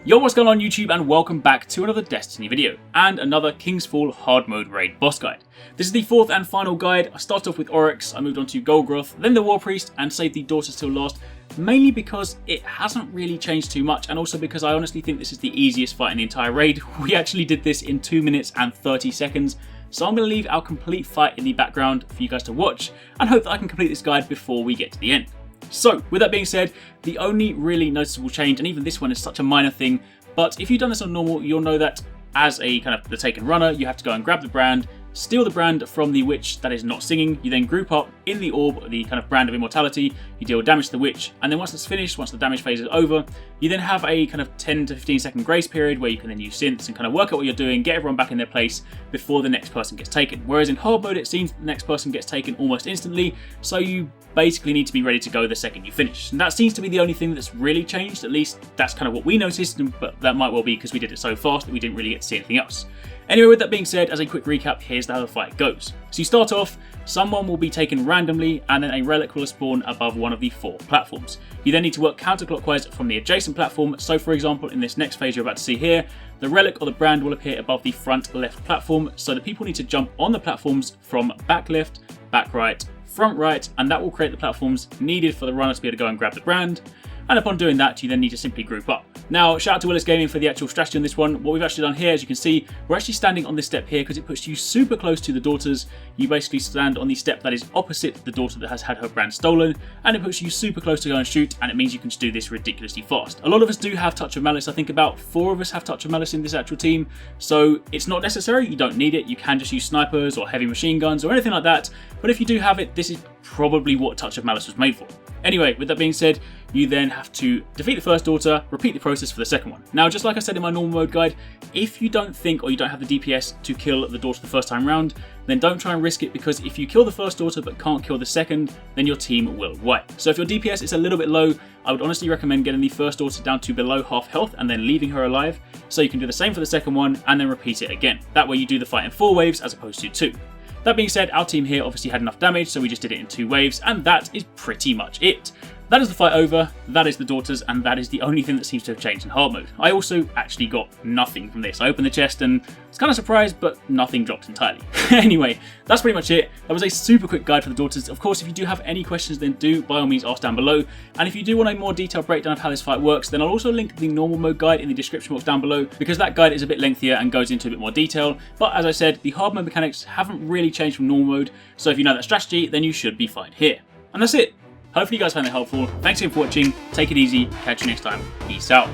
Yo, what's going on YouTube, and welcome back to another Destiny video and another King's Fall hard mode raid boss guide. This is the fourth and final guide. I started off with Oryx, I moved on to Golgroth, then the War Priest, and saved the Daughters till last, mainly because it hasn't really changed too much, and also because I honestly think this is the easiest fight in the entire raid. We actually did this in 2 minutes and 30 seconds, so I'm going to leave our complete fight in the background for you guys to watch, and hope that I can complete this guide before we get to the end. So, with that being said, the only really noticeable change, and even this one is such a minor thing, but if you've done this on normal, you'll know that as a kind of the taken runner, you have to go and grab the brand, steal the brand from the witch that is not singing, you then group up in the orb, the kind of brand of immortality, you deal damage to the witch, and then once it's finished, once the damage phase is over, you then have a kind of 10 to 15 second grace period where you can then use synths and kind of work out what you're doing, get everyone back in their place before the next person gets taken. Whereas in hard mode, it seems the next person gets taken almost instantly, so you basically need to be ready to go the second you finish. And that seems to be the only thing that's really changed, at least that's kind of what we noticed, but that might well be because we did it so fast that we didn't really get to see anything else. Anyway, with that being said, as a quick recap, here's how the fight goes. So you start off, someone will be taken randomly, and then a relic will spawn above one of the 4 platforms. You then need to work counterclockwise from the adjacent platform, so for example, in this next phase you're about to see here, the relic or the brand will appear above the front left platform, so the people need to jump on the platforms from back left, back right, front right, and that will create the platforms needed for the runner to be able to go and grab the brand. And upon doing that, you then need to simply group up. Now, shout out to Willis Gaming for the actual strategy on this one. What we've actually done here, as you can see, we're actually standing on this step here because it puts you super close to the Daughters. You basically stand on the step that is opposite the Daughter that has had her brand stolen, and it puts you super close to go and shoot, and it means you can just do this ridiculously fast. A lot of us do have Touch of Malice. I think about 4 of us have Touch of Malice in this actual team, so it's not necessary. You don't need it. You can just use snipers or heavy machine guns or anything like that, but if you do have it, this is probably what Touch of Malice was made for. Anyway, with that being said, you then have to defeat the first Daughter, repeat the process for the second one. Now, just like I said in my normal mode guide, if you don't think or you don't have the DPS to kill the Daughter the first time round, then don't try and risk it, because if you kill the first Daughter but can't kill the second, then your team will wipe. So if your DPS is a little bit low, I would honestly recommend getting the first Daughter down to below half health and then leaving her alive, so you can do the same for the second one and then repeat it again. That way you do the fight in 4 waves as opposed to 2. That being said, our team here obviously had enough damage, so we just did it in 2 waves, and that is pretty much it. That is the fight over, that is the Daughters, and that is the only thing that seems to have changed in hard mode. I also actually got nothing from this. I opened the chest and was kind of surprised, but nothing dropped entirely. Anyway, that's pretty much it. That was a super quick guide for the Daughters. Of course, if you do have any questions, then do by all means ask down below. And if you do want a more detailed breakdown of how this fight works, then I'll also link the normal mode guide in the description box down below, because that guide is a bit lengthier and goes into a bit more detail. But as I said, the hard mode mechanics haven't really changed from normal mode, so if you know that strategy, then you should be fine here. And that's it. Hopefully you guys found it helpful. Thanks again for watching. Take it easy. Catch you next time. Peace out.